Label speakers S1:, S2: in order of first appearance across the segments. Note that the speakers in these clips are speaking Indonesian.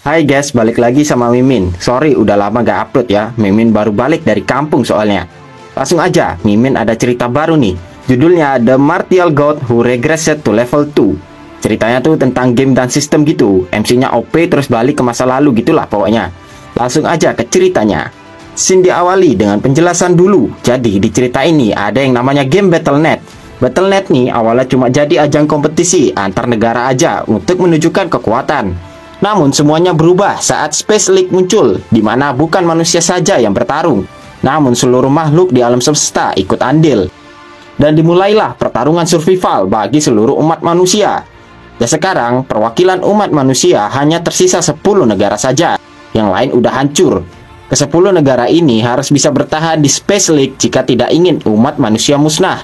S1: Hai guys, balik lagi sama Mimin. Sorry udah lama gak upload ya. Mimin baru balik dari kampung soalnya. Langsung aja, Mimin ada cerita baru nih. Judulnya The Martial God Who Regressed to Level 2. Ceritanya tuh tentang game dan sistem gitu. MC-nya OP terus balik ke masa lalu gitulah pokoknya. Langsung aja ke ceritanya. Scene diawali dengan penjelasan dulu. Jadi di cerita ini ada yang namanya game Battle.net. Battle.net nih awalnya cuma jadi ajang kompetisi antar negara aja untuk menunjukkan kekuatan. Namun semuanya berubah saat Space League muncul, di mana bukan manusia saja yang bertarung, namun seluruh makhluk di alam semesta ikut andil. Dan dimulailah pertarungan survival bagi seluruh umat manusia. Dan sekarang perwakilan umat manusia hanya tersisa 10 negara saja, yang lain udah hancur. Ke-10 negara ini harus bisa bertahan di Space League jika tidak ingin umat manusia musnah.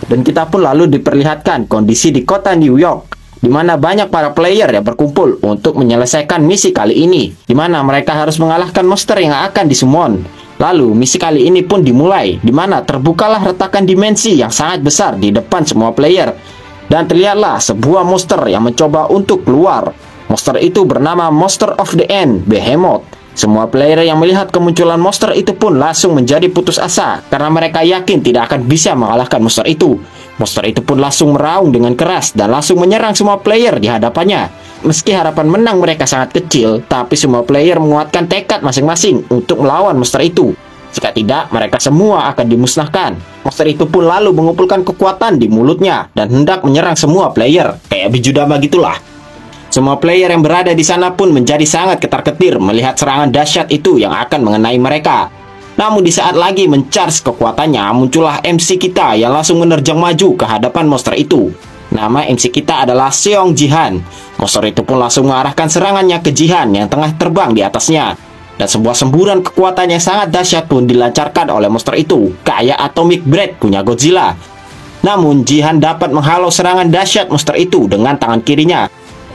S1: Dan kita pun lalu diperlihatkan kondisi di kota New York, di mana banyak para player yang berkumpul untuk menyelesaikan misi kali ini, di mana mereka harus mengalahkan monster yang akan disummon. Lalu misi kali ini pun dimulai, di mana terbukalah retakan dimensi yang sangat besar di depan semua player, dan terlihatlah sebuah monster yang mencoba untuk keluar. Monster itu bernama Monster of the End, Behemoth. Semua player yang melihat kemunculan monster itu pun langsung menjadi putus asa, karena mereka yakin tidak akan bisa mengalahkan monster itu. Monster itu pun langsung meraung dengan keras dan langsung menyerang semua player di hadapannya. Meski harapan menang mereka sangat kecil, tapi semua player menguatkan tekad masing-masing untuk melawan monster itu. Jika tidak, mereka semua akan dimusnahkan. Monster itu pun lalu mengumpulkan kekuatan di mulutnya dan hendak menyerang semua player, kayak biju dama gitulah. Semua player yang berada di sana pun menjadi sangat ketar-ketir melihat serangan dahsyat itu yang akan mengenai mereka. Namun di saat lagi mencharge kekuatannya, muncullah MC kita yang langsung menerjang maju ke hadapan monster itu. Nama MC kita adalah Seong Jihan. Monster itu pun langsung mengarahkan serangannya ke Jihan yang tengah terbang di atasnya. Dan sebuah semburan kekuatan yang sangat dahsyat pun dilancarkan oleh monster itu, kayak Atomic Breath punya Godzilla. Namun Jihan dapat menghalau serangan dahsyat monster itu dengan tangan kirinya.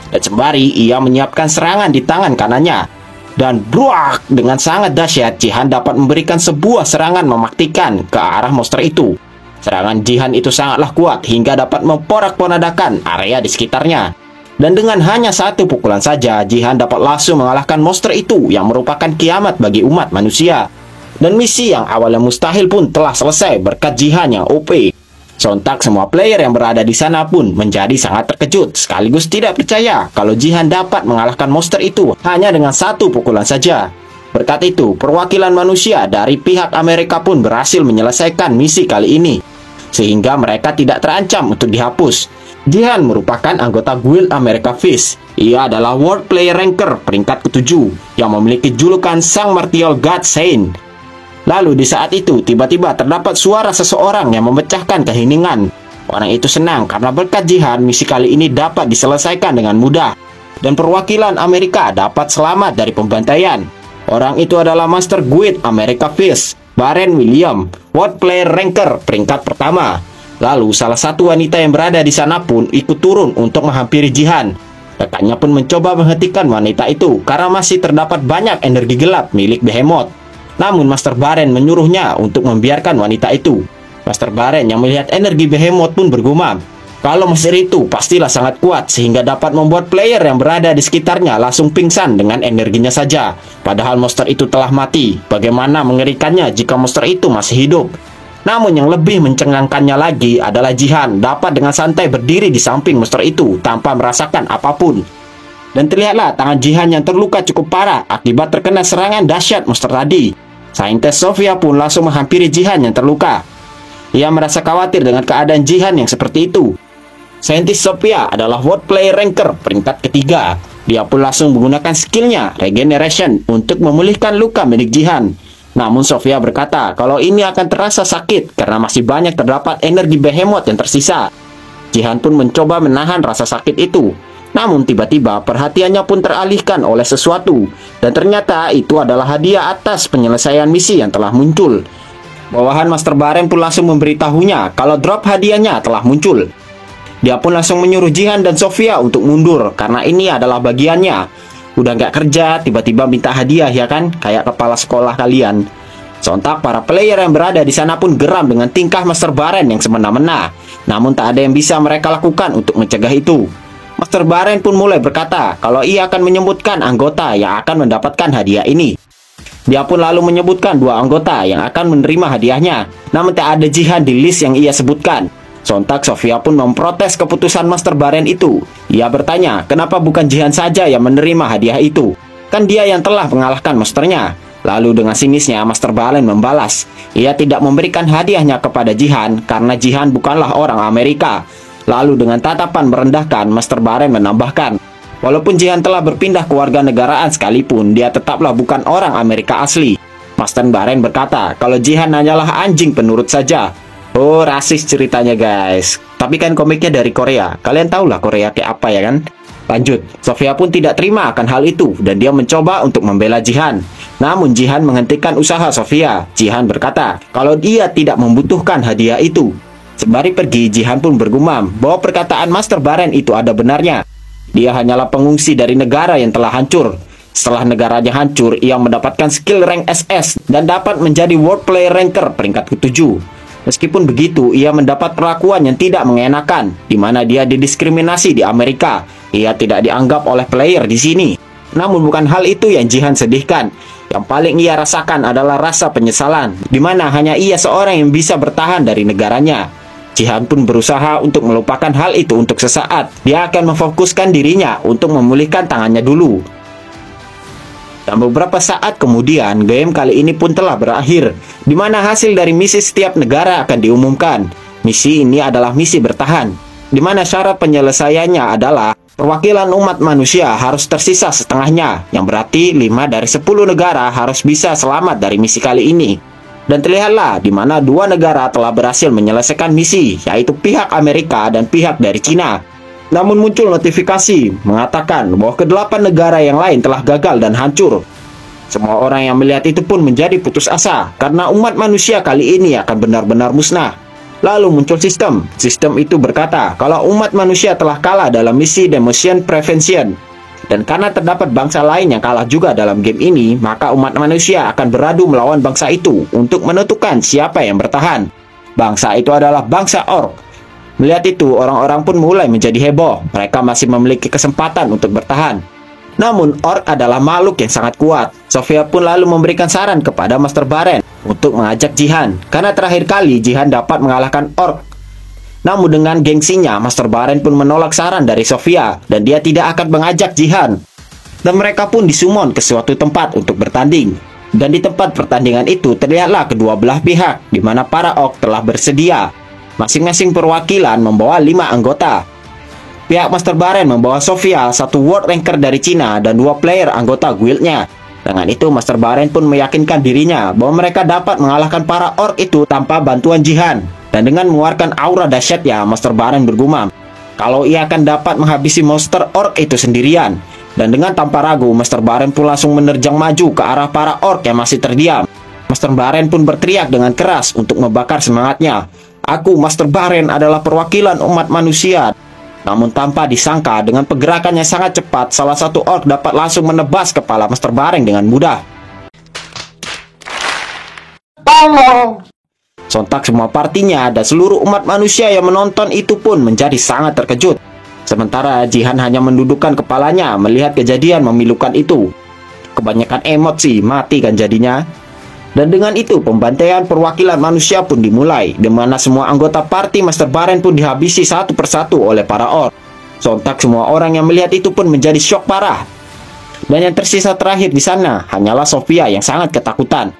S1: Dan sembari ia menyiapkan serangan di tangan kanannya. Dan bruak, dengan sangat dahsyat Jihan dapat memberikan sebuah serangan mematikan ke arah monster itu. Serangan Jihan itu sangatlah kuat hingga dapat memporak-porandakan area di sekitarnya. Dan dengan hanya satu pukulan saja, Jihan dapat langsung mengalahkan monster itu yang merupakan kiamat bagi umat manusia. Dan misi yang awalnya mustahil pun telah selesai berkat Jihan yang OP. Sontak semua player yang berada di sana pun menjadi sangat terkejut sekaligus tidak percaya kalau Jihan dapat mengalahkan monster itu hanya dengan satu pukulan saja. Berkat itu, perwakilan manusia dari pihak Amerika pun berhasil menyelesaikan misi kali ini, sehingga mereka tidak terancam untuk dihapus. Jihan merupakan anggota Guild America Fist. Ia adalah World Player Ranker peringkat ke-7 yang memiliki julukan Sang Martial God Saint. Lalu di saat itu tiba-tiba terdapat suara seseorang yang memecahkan keheningan. Orang itu senang karena berkat Jihan misi kali ini dapat diselesaikan dengan mudah. Dan perwakilan Amerika dapat selamat dari pembantaian. Orang itu adalah Master Guild America Fist, Baren William, World Player Ranker peringkat pertama. Lalu salah satu wanita yang berada di sana pun ikut turun untuk menghampiri Jihan. Rekannya pun mencoba menghentikan wanita itu karena masih terdapat banyak energi gelap milik Behemoth. Namun Master Baren menyuruhnya untuk membiarkan wanita itu. Master Baren yang melihat energi Behemoth pun bergumam, kalau monster itu pastilah sangat kuat sehingga dapat membuat player yang berada di sekitarnya langsung pingsan dengan energinya saja. Padahal monster itu telah mati. Bagaimana mengerikannya jika monster itu masih hidup. Namun yang lebih mencengangkannya lagi adalah Jihan dapat dengan santai berdiri di samping monster itu tanpa merasakan apapun. Dan terlihatlah tangan Jihan yang terluka cukup parah akibat terkena serangan dahsyat monster tadi. Saintes Sofia pun langsung menghampiri Jihan yang terluka. Ia merasa khawatir dengan keadaan Jihan yang seperti itu. Saintis Sofia adalah World Player Ranker peringkat ketiga. Dia pun langsung menggunakan skillnya Regeneration untuk memulihkan luka milik Jihan. Namun Sofia berkata kalau ini akan terasa sakit karena masih banyak terdapat energi Behemoth yang tersisa. Jihan pun mencoba menahan rasa sakit itu. Namun tiba-tiba perhatiannya pun teralihkan oleh sesuatu. Dan ternyata itu adalah hadiah atas penyelesaian misi yang telah muncul. Bawahan Master Baren pun langsung memberitahunya kalau drop hadiahnya telah muncul. Dia pun langsung menyuruh Jihan dan Sofia untuk mundur karena ini adalah bagiannya. Udah nggak kerja, tiba-tiba minta hadiah ya kan? Kayak kepala sekolah kalian. Sontak para player yang berada di sana pun geram dengan tingkah Master Baren yang semena-mena. Namun tak ada yang bisa mereka lakukan untuk mencegah itu. Master Baren pun mulai berkata kalau ia akan menyebutkan anggota yang akan mendapatkan hadiah ini. Dia pun lalu menyebutkan 2 anggota yang akan menerima hadiahnya, namun tak ada Jihan di list yang ia sebutkan. Sontak Sofia pun memprotes keputusan Master Baren itu. Ia bertanya, kenapa bukan Jihan saja yang menerima hadiah itu? Kan dia yang telah mengalahkan monsternya. Lalu dengan sinisnya Master Baren membalas, ia tidak memberikan hadiahnya kepada Jihan karena Jihan bukanlah orang Amerika. Lalu dengan tatapan merendahkan, Master Baren menambahkan, walaupun Jihan telah berpindah ke warga negaraan sekalipun, dia tetaplah bukan orang Amerika asli. Master Baren berkata kalau Jihan hanyalah anjing penurut saja. Oh, rasis ceritanya guys. Tapi kan komiknya dari Korea. Kalian tahulah Korea kayak apa ya kan? Lanjut, Sofia pun tidak terima akan hal itu dan dia mencoba untuk membela Jihan. Namun Jihan menghentikan usaha Sofia. Jihan berkata kalau dia tidak membutuhkan hadiah itu. Sembari pergi, Jihan pun bergumam bahwa perkataan Master Baren itu ada benarnya. Dia hanyalah pengungsi dari negara yang telah hancur. Setelah negaranya hancur, ia mendapatkan skill rank SS dan dapat menjadi World Player Ranker peringkat ke-7. Meskipun begitu, ia mendapat perlakuan yang tidak mengenakan, di mana dia didiskriminasi di Amerika. Ia tidak dianggap oleh player di sini. Namun bukan hal itu yang Jihan sedihkan. Yang paling ia rasakan adalah rasa penyesalan, di mana hanya ia seorang yang bisa bertahan dari negaranya. Jihan pun berusaha untuk melupakan hal itu untuk sesaat. Dia akan memfokuskan dirinya untuk memulihkan tangannya dulu. Dan beberapa saat kemudian, game kali ini pun telah berakhir, di mana hasil dari misi setiap negara akan diumumkan. Misi ini adalah misi bertahan, di mana syarat penyelesaiannya adalah perwakilan umat manusia harus tersisa setengahnya, yang berarti 5 dari 10 negara harus bisa selamat dari misi kali ini. Dan terlihatlah di mana 2 negara telah berhasil menyelesaikan misi, yaitu pihak Amerika dan pihak dari Cina. Namun muncul notifikasi mengatakan bahwa ke-8 negara yang lain telah gagal dan hancur. Semua orang yang melihat itu pun menjadi putus asa karena umat manusia kali ini akan benar-benar musnah. Lalu muncul sistem. Sistem itu berkata kalau umat manusia telah kalah dalam misi Demolition Prevention. Dan karena terdapat bangsa lain yang kalah juga dalam game ini, maka umat manusia akan beradu melawan bangsa itu untuk menentukan siapa yang bertahan. Bangsa itu adalah bangsa Orc. Melihat itu, orang-orang pun mulai menjadi heboh. Mereka masih memiliki kesempatan untuk bertahan. Namun, Orc adalah makhluk yang sangat kuat. Sofia pun lalu memberikan saran kepada Master Baren untuk mengajak Jihan, karena terakhir kali Jihan dapat mengalahkan Orc. Namun dengan gengsinya, Master Baren pun menolak saran dari Sofia, dan dia tidak akan mengajak Jihan. Dan mereka pun disummon ke suatu tempat untuk bertanding. Dan di tempat pertandingan itu terlihatlah kedua belah pihak, di mana para Orc telah bersedia. Masing-masing perwakilan membawa 5 anggota. Pihak Master Baren membawa Sofia, 1 World Ranker dari Cina, dan 2 player anggota guildnya. Dengan itu, Master Baren pun meyakinkan dirinya bahwa mereka dapat mengalahkan para Orc itu tanpa bantuan Jihan. Dan dengan mengeluarkan aura dahsyatnya, Master Baren bergumam kalau ia akan dapat menghabisi monster Orc itu sendirian. Dan dengan tanpa ragu, Master Baren pun langsung menerjang maju ke arah para Orc yang masih terdiam. Master Baren pun berteriak dengan keras untuk membakar semangatnya. Aku, Master Baren, adalah perwakilan umat manusia. Namun tanpa disangka, dengan pergerakannya sangat cepat, salah satu Orc dapat langsung menebas kepala Master Baren dengan mudah. Tolong! Sontak semua partinya dan seluruh umat manusia yang menonton itu pun menjadi sangat terkejut. Sementara Jihan hanya mendudukkan kepalanya melihat kejadian memilukan itu. Kebanyakan emosi mati kan jadinya. Dan dengan itu pembantaian perwakilan manusia pun dimulai, di mana semua anggota party Master Baren pun dihabisi satu persatu oleh para Orc. Sontak semua orang yang melihat itu pun menjadi syok parah. Dan yang tersisa terakhir di sana hanyalah Sofia yang sangat ketakutan.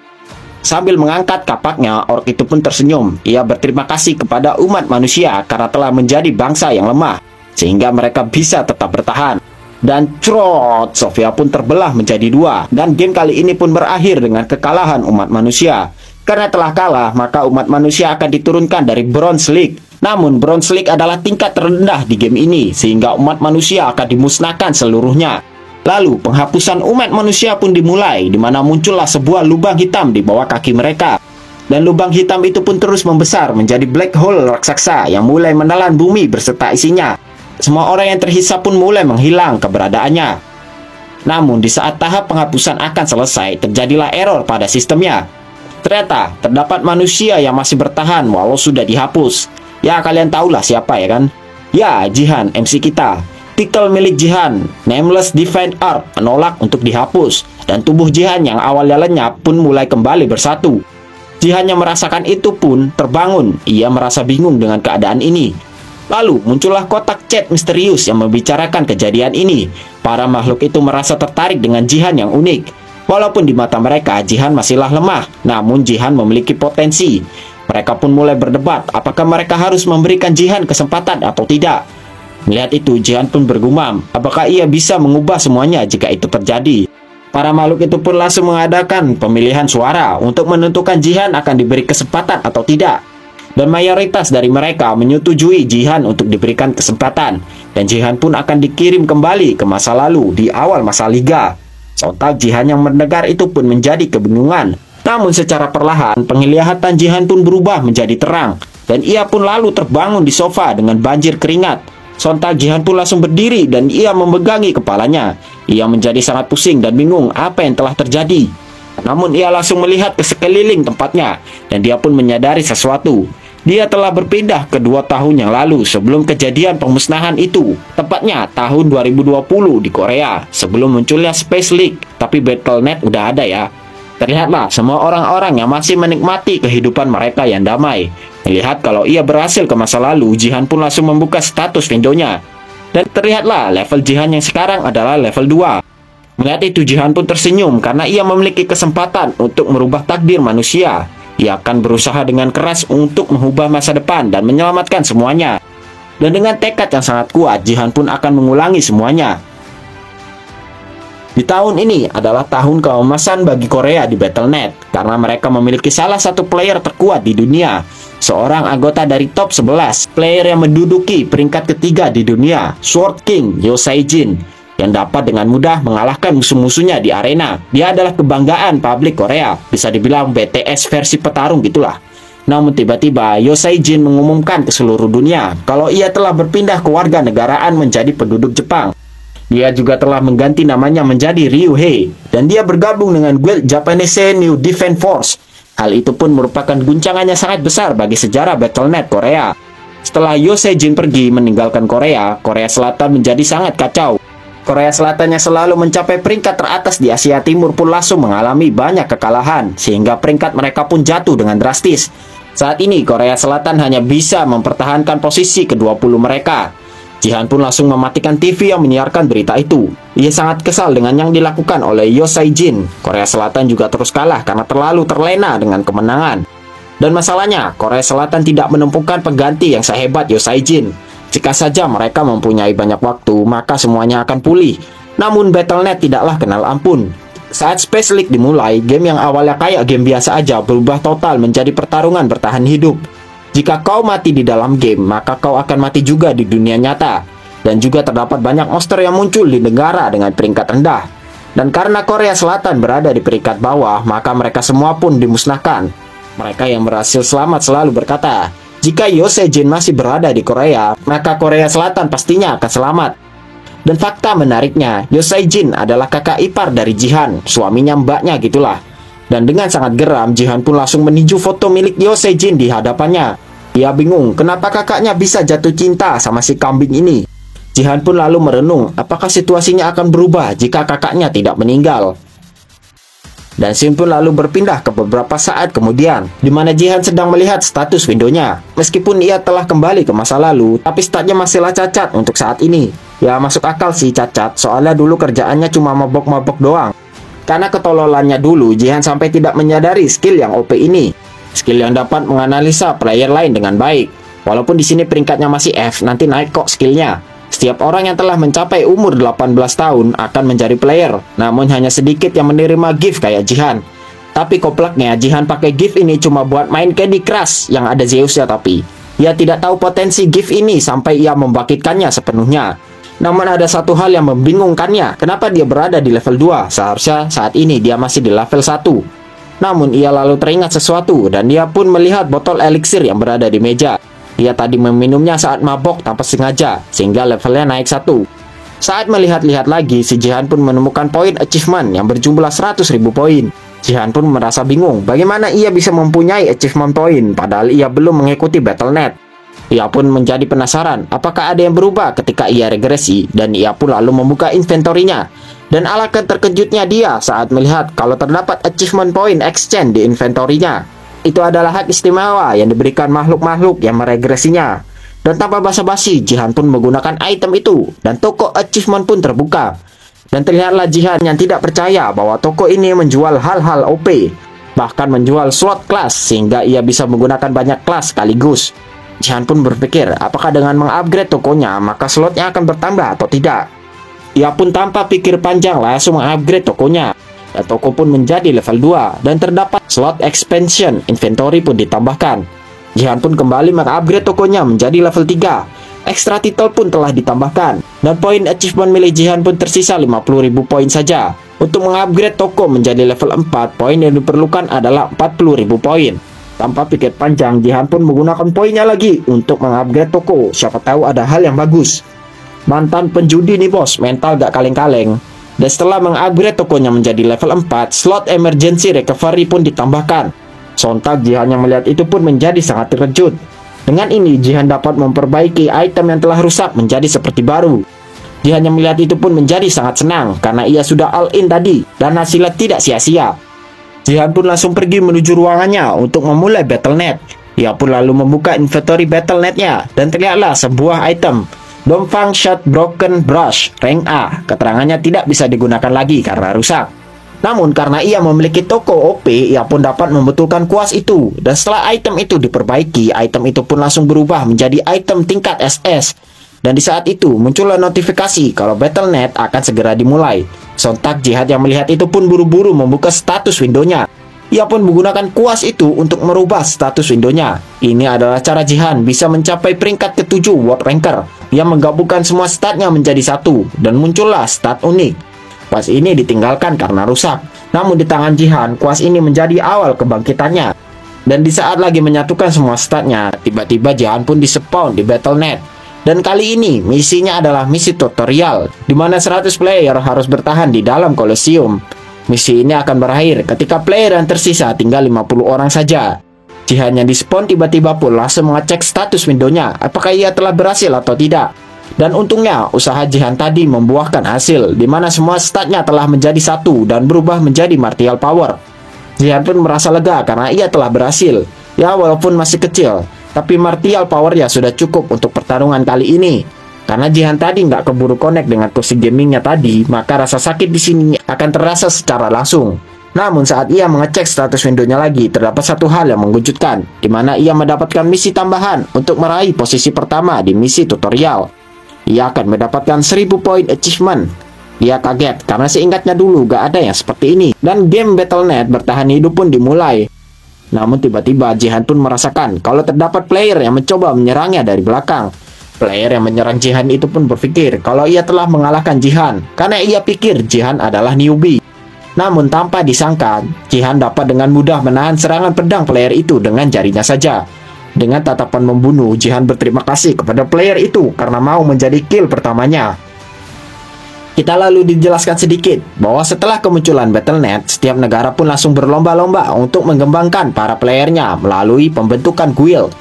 S1: Sambil mengangkat kapaknya, Orc itu pun tersenyum. Ia berterima kasih kepada umat manusia karena telah menjadi bangsa yang lemah, sehingga mereka bisa tetap bertahan. Dan trot, Sofia pun terbelah menjadi 2. Dan game kali ini pun berakhir dengan kekalahan umat manusia. Karena telah kalah, maka umat manusia akan diturunkan dari Bronze League. Namun Bronze League adalah tingkat terendah di game ini, sehingga umat manusia akan dimusnahkan seluruhnya. Lalu penghapusan umat manusia pun dimulai, di mana muncullah sebuah lubang hitam di bawah kaki mereka. Dan lubang hitam itu pun terus membesar menjadi black hole raksasa yang mulai menelan bumi berserta isinya. Semua orang yang terhisap pun mulai menghilang keberadaannya. Namun di saat tahap penghapusan akan selesai, terjadilah error pada sistemnya. Ternyata terdapat manusia yang masih bertahan walau sudah dihapus. Ya, kalian tahulah siapa ya kan? Ya, Jihan, MC kita. artikel milik Jihan, Nameless Divine Art, menolak untuk dihapus, dan tubuh Jihan yang awalnya lenyap pun mulai kembali bersatu. Jihan yang merasakan itu pun terbangun. Ia merasa bingung dengan keadaan ini. Lalu muncullah kotak chat misterius yang membicarakan kejadian ini. Para makhluk itu merasa tertarik dengan Jihan yang unik. Walaupun di mata mereka Jihan masihlah lemah, namun Jihan memiliki potensi. Mereka pun mulai berdebat apakah mereka harus memberikan Jihan kesempatan atau tidak. Melihat itu, Jihan pun bergumam, apakah ia bisa mengubah semuanya jika itu terjadi. Para makhluk itu pun langsung mengadakan pemilihan suara untuk menentukan Jihan akan diberi kesempatan atau tidak. Dan mayoritas dari mereka menyetujui Jihan untuk diberikan kesempatan. Dan Jihan pun akan dikirim kembali ke masa lalu di awal masa liga. Sontak Jihan yang mendengar itu pun menjadi kebingungan. Namun secara perlahan, penglihatan Jihan pun berubah menjadi terang. Dan ia pun lalu terbangun di sofa dengan banjir keringat. Sontak Jihan pun langsung berdiri dan ia memegangi kepalanya. Ia menjadi sangat pusing dan bingung apa yang telah terjadi. Namun ia langsung melihat ke sekeliling tempatnya dan dia pun menyadari sesuatu. Dia telah berpindah ke 2 tahun yang lalu sebelum kejadian pemusnahan itu. Tepatnya tahun 2020 di Korea sebelum munculnya Space League. Tapi Battle.net udah ada ya. Terlihatlah semua orang-orang yang masih menikmati kehidupan mereka yang damai. Melihat kalau ia berhasil ke masa lalu, Jihan pun langsung membuka status windownya. Dan terlihatlah level Jihan yang sekarang adalah level 2. Melihat itu Jihan pun tersenyum karena ia memiliki kesempatan untuk merubah takdir manusia. Ia akan berusaha dengan keras untuk mengubah masa depan dan menyelamatkan semuanya. Dan dengan tekad yang sangat kuat, Jihan pun akan mengulangi semuanya. Di tahun ini adalah tahun keemasan bagi Korea di Battle.net karena mereka memiliki salah satu player terkuat di dunia. Seorang anggota dari top 11, player yang menduduki peringkat ketiga di dunia, Sword King Yo Sae-jin, yang dapat dengan mudah mengalahkan musuh-musuhnya di arena. Dia adalah kebanggaan publik Korea, bisa dibilang BTS versi petarung gitulah. Namun tiba-tiba Yo Sae-jin mengumumkan ke seluruh dunia kalau ia telah berpindah ke warga negaraan menjadi penduduk Jepang. Dia juga telah mengganti namanya menjadi Ryuhei dan dia bergabung dengan Guild Japanese New Defense Force. Hal itu pun merupakan guncangannya sangat besar bagi sejarah Battle.net Korea. Setelah Yo Sae-jin pergi meninggalkan Korea, Korea Selatan menjadi sangat kacau. Korea Selatan yang selalu mencapai peringkat teratas di Asia Timur pun langsung mengalami banyak kekalahan, sehingga peringkat mereka pun jatuh dengan drastis. Saat ini Korea Selatan hanya bisa mempertahankan posisi ke-20 mereka. Jihan pun langsung mematikan TV yang menyiarkan berita itu. Ia sangat kesal dengan yang dilakukan oleh Yo Sae-jin. Korea Selatan juga terus kalah karena terlalu terlena dengan kemenangan. Dan masalahnya, Korea Selatan tidak menemukan pengganti yang sehebat Yo Sae-jin. Jika saja mereka mempunyai banyak waktu, maka semuanya akan pulih. Namun Battle.net tidaklah kenal ampun. Saat Space League dimulai, game yang awalnya kayak game biasa aja berubah total menjadi pertarungan bertahan hidup. Jika kau mati di dalam game, maka kau akan mati juga di dunia nyata. Dan juga terdapat banyak monster yang muncul di negara dengan peringkat rendah. Dan karena Korea Selatan berada di peringkat bawah, maka mereka semua pun dimusnahkan. Mereka yang berhasil selamat selalu berkata, jika Yo Sae-jin masih berada di Korea, maka Korea Selatan pastinya akan selamat. Dan fakta menariknya, Yo Sae-jin adalah kakak ipar dari Jihan, suaminya mbaknya gitulah. Dan dengan sangat geram, Jihan pun langsung meninju foto milik Yo Sae-jin di hadapannya. Ia bingung kenapa kakaknya bisa jatuh cinta sama si kambing ini. Jihan pun lalu merenung apakah situasinya akan berubah jika kakaknya tidak meninggal. Dan scene pun lalu berpindah ke beberapa saat kemudian, di mana Jihan sedang melihat status windownya. Meskipun ia telah kembali ke masa lalu, tapi statnya masihlah cacat untuk saat ini. Ya masuk akal sih cacat, soalnya dulu kerjaannya cuma mabok-mabok doang. Karena ketololannya dulu, Jihan sampai tidak menyadari skill yang OP ini. Skill yang dapat menganalisa player lain dengan baik. Walaupun di sini peringkatnya masih F, nanti naik kok skillnya. Setiap orang yang telah mencapai umur 18 tahun akan menjadi player. Namun hanya sedikit yang menerima gift kayak Jihan. Tapi koplaknya, Jihan pakai gift ini cuma buat main Candy Crush yang ada Zeusnya tapi. Ia tidak tahu potensi gift ini sampai ia membangkitkannya sepenuhnya. Namun ada satu hal yang membingungkannya, kenapa dia berada di level 2? Seharusnya saat ini dia masih di level 1. Namun ia lalu teringat sesuatu dan dia pun melihat botol eliksir yang berada di meja. Ia tadi meminumnya saat mabok tanpa sengaja, sehingga levelnya naik 1. Saat melihat-lihat lagi, si Jihan pun menemukan poin achievement yang berjumlah 100.000 poin. Jihan pun merasa bingung, bagaimana ia bisa mempunyai achievement poin, padahal ia belum mengikuti Battle.net. Ia pun menjadi penasaran apakah ada yang berubah ketika ia regresi, dan ia pun lalu membuka inventorinya. Dan alangkah terkejutnya dia saat melihat kalau terdapat achievement point exchange di inventorinya. Itu adalah hak istimewa yang diberikan makhluk-makhluk yang meregresinya. Dan tanpa basa-basi, Jihan pun menggunakan item itu, dan toko achievement pun terbuka. Dan terlihatlah Jihan yang tidak percaya bahwa toko ini menjual hal-hal OP, bahkan menjual slot kelas sehingga ia bisa menggunakan banyak kelas sekaligus. Jihan pun berpikir apakah dengan mengupgrade tokonya maka slotnya akan bertambah atau tidak. Ia pun tanpa pikir panjang langsung mengupgrade tokonya, dan toko pun menjadi level 2 dan terdapat slot expansion inventory pun ditambahkan. Jihan pun kembali mengupgrade tokonya menjadi level 3. Extra title pun telah ditambahkan, dan poin achievement milik Jihan pun tersisa 50.000 poin saja. Untuk mengupgrade toko menjadi level 4, poin yang diperlukan adalah 40.000 poin. Tanpa pikir panjang, Jihan pun menggunakan poinnya lagi untuk mengupgrade toko. Siapa tahu ada hal yang bagus. Mantan penjudi nih bos, mental gak kaleng-kaleng. Dan setelah mengupgrade tokonya menjadi level 4, slot emergency recovery pun ditambahkan. Sontak Jihan yang melihat itu pun menjadi sangat terkejut. Dengan ini Jihan dapat memperbaiki item yang telah rusak menjadi seperti baru. Jihan yang melihat itu pun menjadi sangat senang karena ia sudah all in tadi dan hasilnya tidak sia-sia. Jihan pun langsung pergi menuju ruangannya untuk memulai Battle.net. Ia pun lalu membuka inventory Battle.net-nya dan terlihatlah sebuah item Dongfang Shot Broken Brush rank A. Keterangannya tidak bisa digunakan lagi karena rusak. Namun karena ia memiliki toko OP, ia pun dapat membetulkan kuas itu. Dan setelah item itu diperbaiki, item itu pun langsung berubah menjadi item tingkat SS. Dan di saat itu muncullah notifikasi kalau Battle.net akan segera dimulai. Sontak Jihan yang melihat itu pun buru-buru membuka status windownya. Ia pun menggunakan kuas itu untuk merubah status windownya. Ini adalah cara Jihan bisa mencapai peringkat ke-7 World Ranker. Dia menggabungkan semua statnya menjadi satu, dan muncullah stat unik. Kuas ini ditinggalkan karena rusak. Namun di tangan Jihan, kuas ini menjadi awal kebangkitannya. Dan di saat lagi menyatukan semua statnya, tiba-tiba Jihan pun dispawn di Battle.net. Dan kali ini misinya adalah misi tutorial, di mana 100 player harus bertahan di dalam Colosseum. Misi ini akan berakhir ketika player yang tersisa tinggal 50 orang saja. Jihan yang dispawn tiba-tiba pun langsung mengecek status windownya, apakah ia telah berhasil atau tidak. Dan untungnya usaha Jihan tadi membuahkan hasil, di mana semua statnya telah menjadi satu dan berubah menjadi martial power. Jihan pun merasa lega karena ia telah berhasil. Ya walaupun masih kecil, tapi martial powernya sudah cukup untuk pertarungan kali ini. Karena Jihan tadi nggak keburu connect dengan kursi gamingnya tadi, maka rasa sakit di sini akan terasa secara langsung. Namun saat ia mengecek status windownya lagi, terdapat satu hal yang mengejutkan, di mana ia mendapatkan misi tambahan untuk meraih posisi pertama di misi tutorial. Ia akan mendapatkan 1000 poin achievement. Dia kaget karena seingatnya dulu gak ada yang seperti ini. Dan game Battle.net bertahan hidup pun dimulai. Namun tiba-tiba Jihan pun merasakan kalau terdapat player yang mencoba menyerangnya dari belakang. Player yang menyerang Jihan itu pun berpikir kalau ia telah mengalahkan Jihan, karena ia pikir Jihan adalah newbie. Namun tanpa disangka, Jihan dapat dengan mudah menahan serangan pedang player itu dengan jarinya saja. Dengan tatapan membunuh, Jihan berterima kasih kepada player itu karena mau menjadi kill pertamanya. Kita lalu dijelaskan sedikit bahwa setelah kemunculan Battle.net, setiap negara pun langsung berlomba-lomba untuk mengembangkan para playernya melalui pembentukan guild.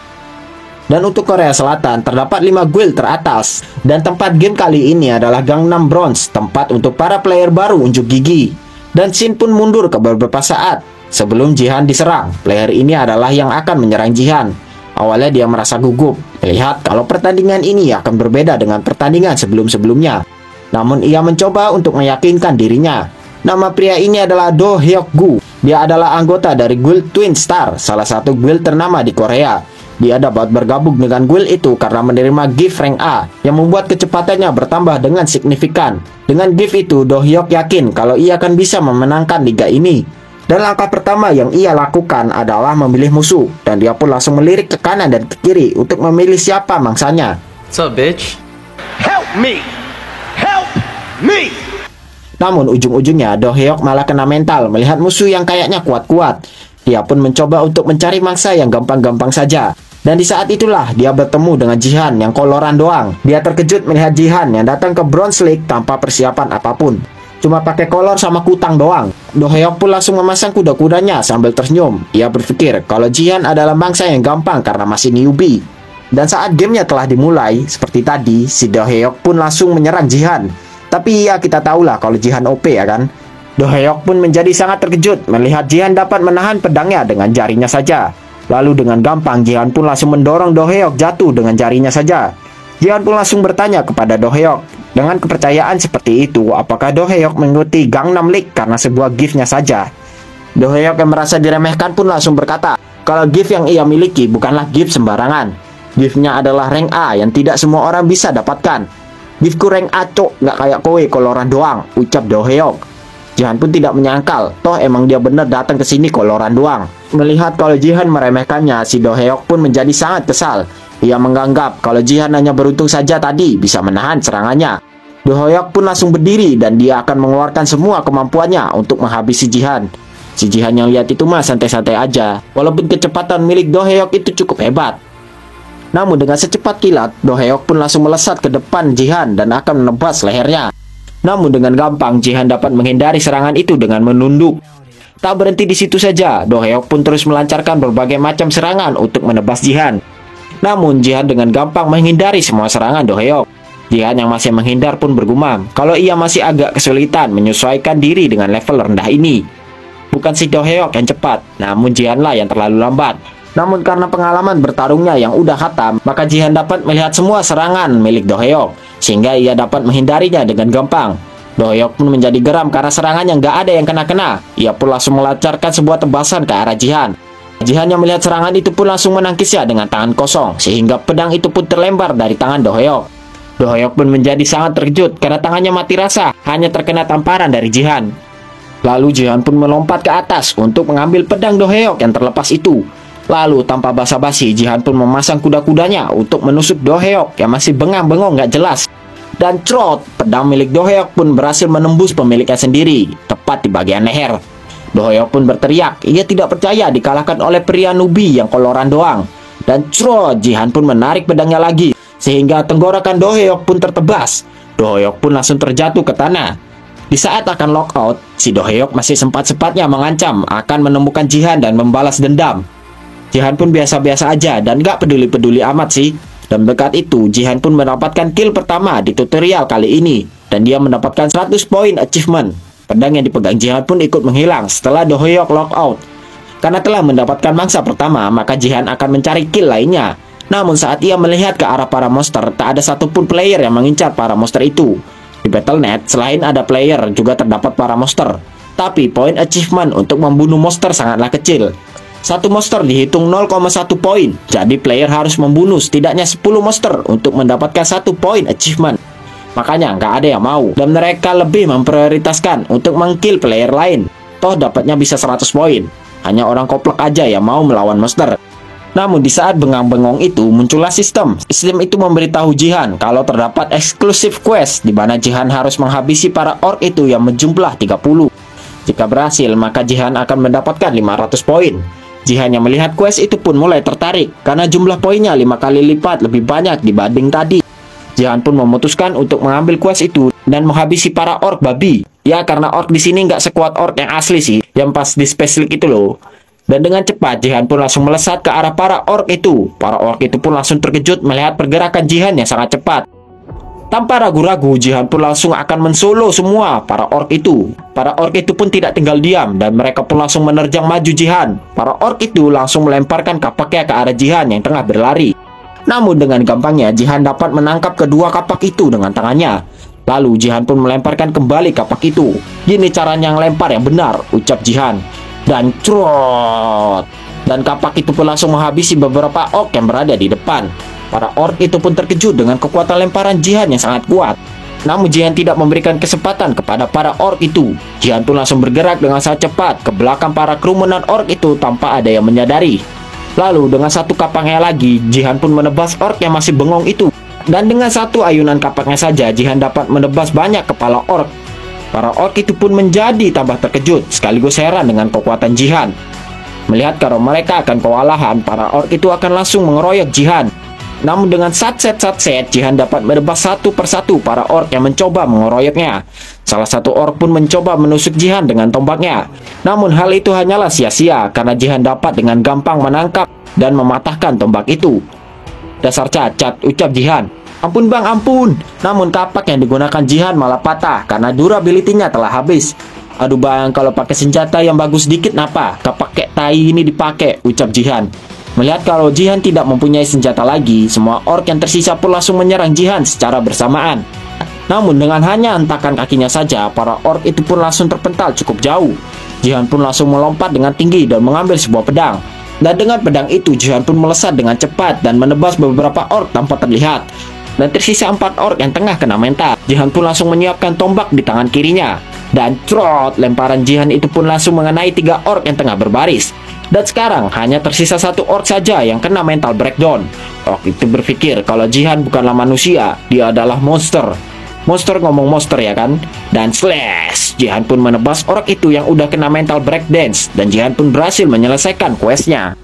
S1: Dan untuk Korea Selatan terdapat 5 guild teratas, dan tempat game kali ini adalah Gangnam Bronze, tempat untuk para player baru unjuk gigi. Dan Shin pun mundur ke beberapa saat sebelum Jihan diserang. Player ini adalah yang akan menyerang Jihan. Awalnya dia merasa gugup melihat kalau pertandingan ini akan berbeda dengan pertandingan sebelum-sebelumnya. Namun ia mencoba untuk meyakinkan dirinya. Nama pria ini adalah Do Hyuk Gu. Dia adalah anggota dari guild Twin Star, salah satu guild ternama di Korea. Dia dapat bergabung dengan guild itu karena menerima gift rank A yang membuat kecepatannya bertambah dengan signifikan. Dengan gift itu, Do Hyuk yakin kalau ia akan bisa memenangkan liga ini. Dan langkah pertama yang ia lakukan adalah memilih musuh, dan dia pun langsung melirik ke kanan dan ke kiri untuk memilih siapa mangsanya.
S2: What's up, bitch? Help me! Help me!
S1: Namun ujung-ujungnya Do Hyuk malah kena mental melihat musuh yang kayaknya kuat-kuat. Dia pun mencoba untuk mencari mangsa yang gampang-gampang saja. Dan di saat itulah dia bertemu dengan Jihan yang koloran doang. Dia terkejut melihat Jihan yang datang ke Bronze League tanpa persiapan apapun. Cuma pakai kolor sama kutang doang. Do Hyuk pun langsung memasang kuda-kudanya sambil tersenyum. Ia berpikir kalau Jihan adalah bangsa yang gampang karena masih newbie. Dan saat gamenya telah dimulai, seperti tadi, si Do-hyuk pun langsung menyerang Jihan. Tapi ya kita tahulah kalau Jihan OP ya kan. Do-hyuk pun menjadi sangat terkejut melihat Jihan dapat menahan pedangnya dengan jarinya saja. Lalu dengan gampang Jihan pun langsung mendorong Do-hyuk jatuh dengan jarinya saja. Jihan pun langsung bertanya kepada Do-hyuk. Dengan kepercayaan seperti itu, apakah Do-hyuk mengikuti Gangnam League karena sebuah gift-nya saja? Do-hyuk yang merasa diremehkan pun langsung berkata, kalau gift yang ia miliki bukanlah gift sembarangan. Gift-nya adalah rank A yang tidak semua orang bisa dapatkan. Giftku rank A cok, nggak kayak kowe koloran doang, ucap Do-hyuk. Jihan pun tidak menyangkal, toh emang dia benar datang ke sini koloran doang. Melihat kalau Jihan meremehkannya, si Do-hyuk pun menjadi sangat kesal. Ia menganggap kalau Jihan hanya beruntung saja tadi bisa menahan serangannya. Do-hyuk pun langsung berdiri dan dia akan mengeluarkan semua kemampuannya untuk menghabisi Jihan. Si Jihan yang lihat itu mah santai-santai aja, walaupun kecepatan milik Do-hyuk itu cukup hebat. Namun dengan secepat kilat, Do-hyuk pun langsung melesat ke depan Jihan dan akan menebas lehernya. Namun dengan gampang Jihan dapat menghindari serangan itu dengan menunduk. Tak berhenti di situ saja, Do-hyuk pun terus melancarkan berbagai macam serangan untuk menebas Jihan. Namun Jihan dengan gampang menghindari semua serangan Do-hyuk. Jihan yang masih menghindar pun bergumam kalau ia masih agak kesulitan menyesuaikan diri dengan level rendah ini. Bukan si Do-hyuk yang cepat, namun Jihanlah yang terlalu lambat. Namun karena pengalaman bertarungnya yang udah khatam, maka Jihan dapat melihat semua serangan milik Do-hyuk, sehingga ia dapat menghindarinya dengan gampang. Do-hyuk pun menjadi geram karena serangannya nggak ada yang kena-kena. Ia pun langsung melancarkan sebuah tebasan ke arah Jihan. Jihan yang melihat serangan itu pun langsung menangkisnya dengan tangan kosong, sehingga pedang itu pun terlempar dari tangan Do-hyuk. Do-hyuk pun menjadi sangat terkejut karena tangannya mati rasa, hanya terkena tamparan dari Jihan. Lalu Jihan pun melompat ke atas untuk mengambil pedang Do-hyuk yang terlepas itu. Lalu tanpa basa-basi, Jihan pun memasang kuda-kudanya untuk menusuk Do-hyuk yang masih bengang-bengong nggak jelas. Dan trot, pedang milik Do-hyuk pun berhasil menembus pemiliknya sendiri, tepat di bagian leher. Do-hyuk pun berteriak, ia tidak percaya dikalahkan oleh pria newbie yang koloran doang. Dan trot, Jihan pun menarik pedangnya lagi, sehingga tenggorokan Do-hyuk pun tertebas. Do-hyuk pun langsung terjatuh ke tanah. Di saat akan lockout, si Do-hyuk masih sempat-sempatnya mengancam akan menemukan Jihan dan membalas dendam. Jihan pun biasa-biasa aja dan gak peduli-peduli amat sih. Dan berkat itu, Jihan pun mendapatkan kill pertama di tutorial kali ini. Dan dia mendapatkan 100 poin achievement. Pedang yang dipegang Jihan pun ikut menghilang setelah Do-hyuk lockout. Karena telah mendapatkan mangsa pertama, maka Jihan akan mencari kill lainnya. Namun saat ia melihat ke arah para monster, tak ada satupun player yang mengincar para monster itu. Di Battle.net, selain ada player, juga terdapat para monster. Tapi poin achievement untuk membunuh monster sangatlah kecil. Satu monster dihitung 0,1 poin, jadi player harus membunuh setidaknya 10 monster untuk mendapatkan 1 poin achievement. Makanya nggak ada yang mau, dan mereka lebih memprioritaskan untuk mengkill player lain. Toh dapatnya bisa 100 poin. Hanya orang koplak aja yang mau melawan monster. Namun di saat bengang-bengong itu muncullah sistem. Sistem itu memberitahu Jihan kalau terdapat eksklusif quest di mana Jihan harus menghabisi para orc itu yang menjumlah 30. Jika berhasil, maka Jihan akan mendapatkan 500 poin. Jihan yang melihat quest itu pun mulai tertarik karena jumlah poinnya 5 kali lipat lebih banyak dibanding tadi. Jihan pun memutuskan untuk mengambil quest itu dan menghabisi para orc babi. Ya karena orc di sini nggak sekuat orc yang asli sih, yang pas di Space League itu loh. Dan dengan cepat Jihan pun langsung melesat ke arah para orc itu. Para orc itu pun langsung terkejut melihat pergerakan Jihan yang sangat cepat. Tanpa ragu-ragu, Jihan pun langsung akan mensolo semua para orc itu. Para orc itu pun tidak tinggal diam dan mereka pun langsung menerjang maju Jihan. Para orc itu langsung melemparkan kapaknya ke arah Jihan yang tengah berlari. Namun dengan gampangnya Jihan dapat menangkap kedua kapak itu dengan tangannya. Lalu Jihan pun melemparkan kembali kapak itu. Gini caranya ngelempar yang benar, ucap Jihan. Dan trot. Dan kapak itu pun langsung menghabisi beberapa orc yang berada di depan. Para orc itu pun terkejut dengan kekuatan lemparan Jihan yang sangat kuat. Namun Jihan tidak memberikan kesempatan kepada para orc itu. Jihan pun langsung bergerak dengan sangat cepat ke belakang para kerumunan orc itu tanpa ada yang menyadari. Lalu dengan satu kapaknya lagi, Jihan pun menebas orc yang masih bengong itu. Dan dengan satu ayunan kapaknya saja, Jihan dapat menebas banyak kepala orc. Para orc itu pun menjadi tambah terkejut, sekaligus heran dengan kekuatan Jihan. Melihat kalau mereka akan kewalahan, para orc itu akan langsung mengeroyok Jihan. Namun dengan satset, Jihan dapat menebas satu persatu para orc yang mencoba mengeroyoknya. Salah satu orc pun mencoba menusuk Jihan dengan tombaknya. Namun hal itu hanyalah sia-sia karena Jihan dapat dengan gampang menangkap dan mematahkan tombak itu. Dasar cacat, ucap Jihan. Ampun bang, ampun. Namun kapak yang digunakan Jihan malah patah karena durability-nya telah habis. Aduh bang, kalau pakai senjata yang bagus dikit napa? Kapak kayak tai ini dipakai, ucap Jihan. Melihat kalau Jihan tidak mempunyai senjata lagi, semua orc yang tersisa pun langsung menyerang Jihan secara bersamaan. Namun dengan hanya hentakan kakinya saja, para orc itu pun langsung terpental cukup jauh. Jihan pun langsung melompat dengan tinggi dan mengambil sebuah pedang. Dan dengan pedang itu, Jihan pun melesat dengan cepat dan menebas beberapa orc tanpa terlihat. Dan tersisa 4 orc yang tengah kena mental. Jihan pun langsung menyiapkan tombak di tangan kirinya. Dan trot, lemparan Jihan itu pun langsung mengenai 3 orc yang tengah berbaris. Dan sekarang hanya tersisa 1 orc saja yang kena mental breakdown. Orc itu berpikir kalau Jihan bukanlah manusia, dia adalah monster. Monster ngomong monster ya kan? Dan slash, Jihan pun menebas orc itu yang udah kena mental breakdance. Dan Jihan pun berhasil menyelesaikan questnya.